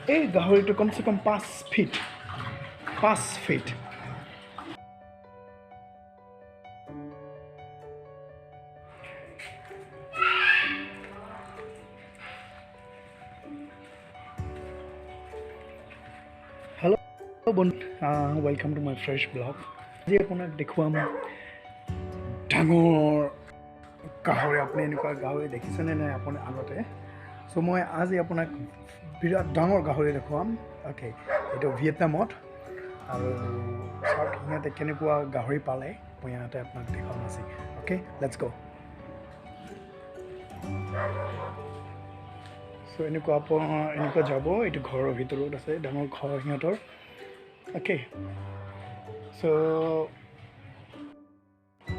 এই গাহৰিটো কমচে কম 5 ফিট 5 ফিট হেল্ল' বন্ধু welcome to my fresh blog আজি আপোনাক দেখুৱাম ডাঙৰ গাহৰি আপুনি এনেকুৱা গাহৰি দেখিছেনে নাই আপুনি আগতে চ' মই আজি আপোনাক বিৰাট ডাঙৰ গাহৰি দেখুৱাম অ'কে এইটো ভিয়েটনামত আৰু চাওক সিহঁতে কেনেকুৱা গাহৰি পালে মই ইয়াতে আপোনাক দেখুৱাম আজি অ'কে লেটছ গ' চ' এনেকুৱা যাব এইটো ঘৰৰ ভিতৰত আছে ডাঙৰ ঘৰ সিহঁতৰ অ'কে চ'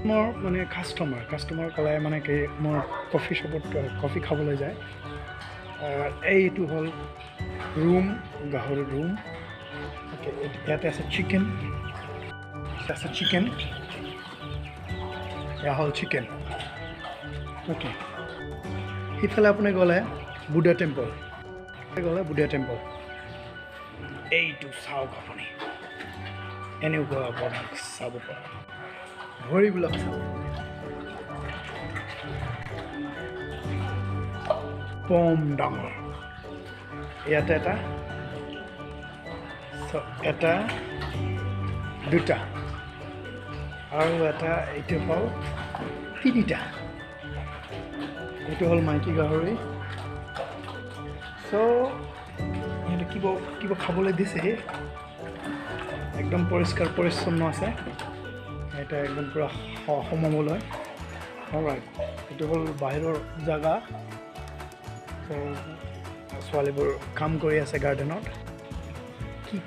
মোৰ মানে কাষ্টমাৰ ক'লে মানে কি মোৰ কফি শ্বপত কফি খাবলৈ যায় এইটো হ'ল গাহৰি ৰুম অ'কে ইয়াতে আছে চিকেন এয়া হ'ল চিকেন অ'কে সিফালে আপুনি গ'লে বুদ্ধা টেম্পল এইটো চাওক আপুনি এনেকুৱা আপোনাক চাব পাৰে ভৰিবিলাক চাব কম ডাঙৰ ইয়াতে এটা দুটা আৰু এটা এইটো হ'ল তিনিটা এইটো হ'ল মাইকী গাহৰি চ' সিহঁতে কিবা খাবলৈ দিছে একদম পৰিষ্কাৰ পৰিচ্ছন্ন আছে এটা একদম পূৰা সোমাবলৈ অলৰাইট এইটো হ'ল বাহিৰৰ জেগা ছোৱালীবোৰ কাম কৰি আছে গাৰ্ডেনত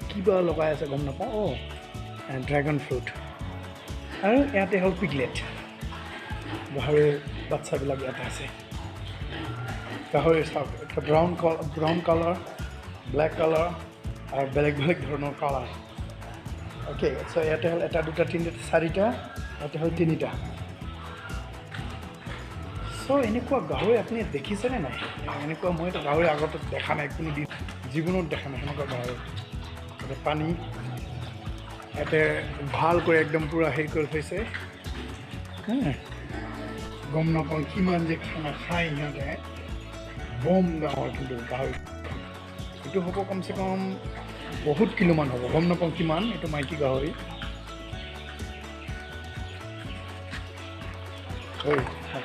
কিবা লগাই আছে গম নাপাওঁ ড্ৰেগন ফ্ৰুট আৰু ইয়াতে হ'ল পিগলেট গাহৰিৰ বাচ্চাবিলাক ইয়াতে আছে গাহৰি চাওক এটা ব্ৰাউন কালাৰ ব্লেক কালাৰ আৰু বেলেগ ধৰণৰ কালাৰ অ'কে চ' ইয়াতে হ'ল এটা দুটা তিনিটা চাৰিটা ইয়াতে হ'ল তিনিটা চ' এনেকুৱা গাহৰি আপুনি দেখিছেনে নাই এনেকুৱা মইতো গাহৰি আগতে দেখা নাই কোনো দিন জীৱনত দেখা নাই সেনেকুৱা গাহৰি ইয়াতে পানী ইয়াতে ভালকৈ একদম পূৰা হেৰি কৰি থৈছে গম নাপাওঁ কিমান যে খানা খায় সিহঁতে বম ডাঙৰ কিন্তু গাহৰি এইটো হ'ব কমচে কম বহুত কিলোমান হ'ব গম নাপাওঁ কিমান এইটো মাইকী গাহৰি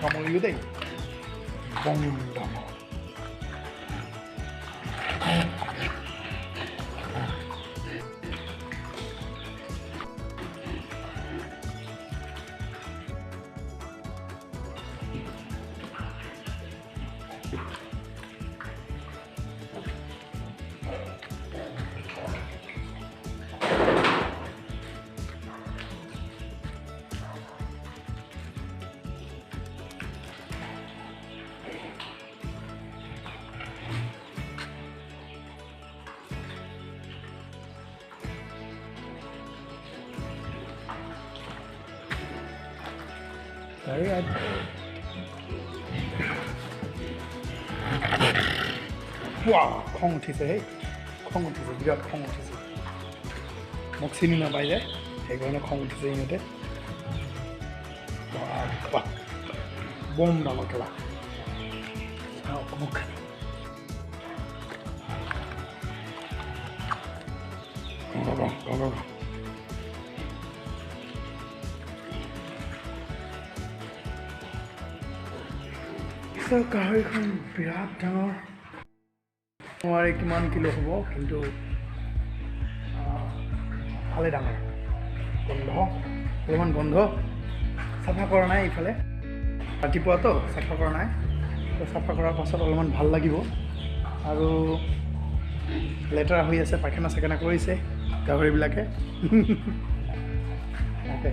কামুৰিলোঁ দেই বম ডাঙৰ খং উঠিছে বিৰাট খং উঠিছে মোক চিনি নাপাই যে সেইকাৰণে খং উঠিছে সিহঁতে বম ডাঙৰ খেলা মোক গাহৰিখন বিৰাট ডাঙৰ নোৱাৰি কিমান কিলো হ'ব কিন্তু ভালে ডাঙৰ অলপমান গন্ধ চাফা কৰা নাই ইফালে ৰাতিপুৱাতো চাফা কৰা নাই তো চাফা কৰাৰ পাছত অলপমান ভাল লাগিব আৰু লেতেৰা হৈ আছে পাইখানা চাইখানা কৰিছে গাহৰিবিলাকে অ'কে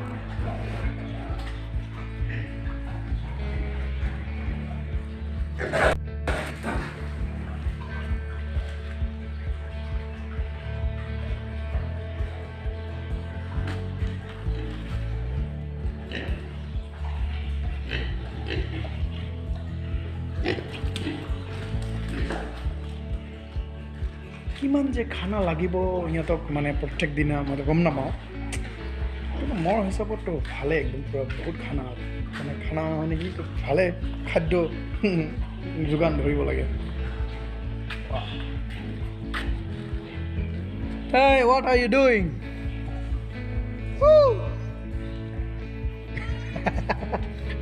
কিমান যে খানা লাগিব সিহঁতক মানে প্ৰত্যেক দিনা মই গম নাপাওঁ কিন্তু মোৰ হিচাপততো ভালে একদম পূৰা বহুত খানা মানে খানা মানে কি ভালে খাদ্য যোগান ধৰিব লাগে Hey, what are you doing? Woo!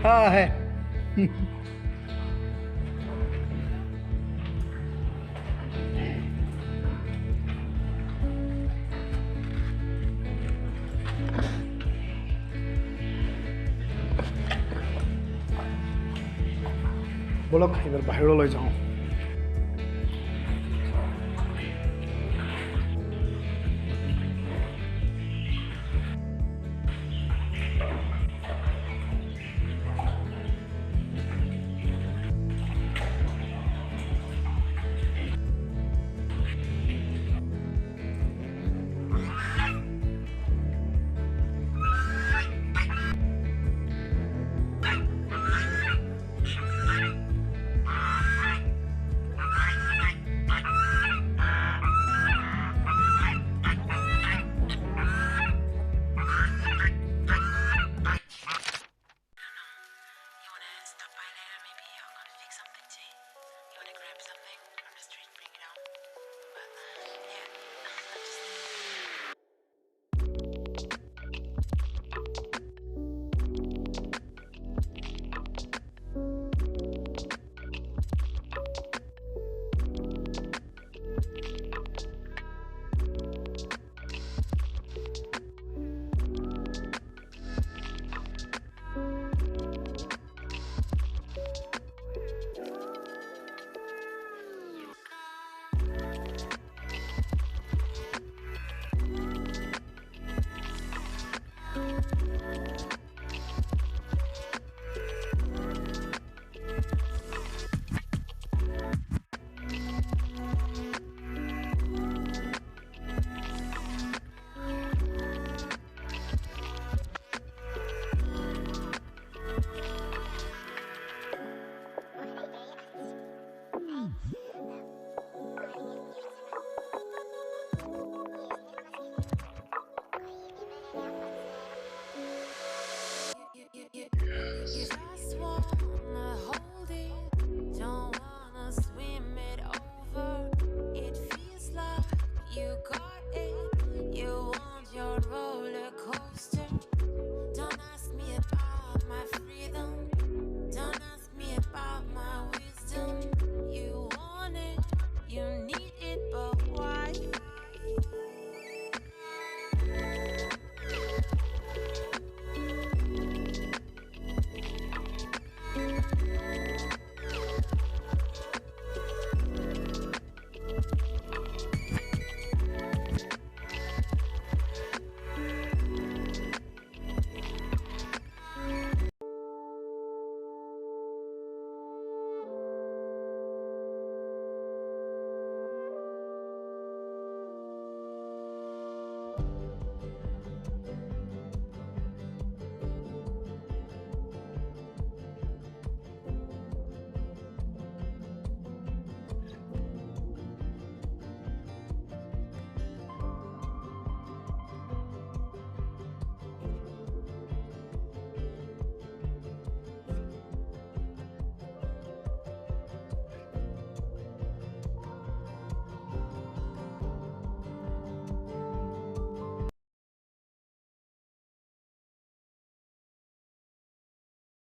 Hi. বলক এবাৰ বাহিৰলৈ যাওঁ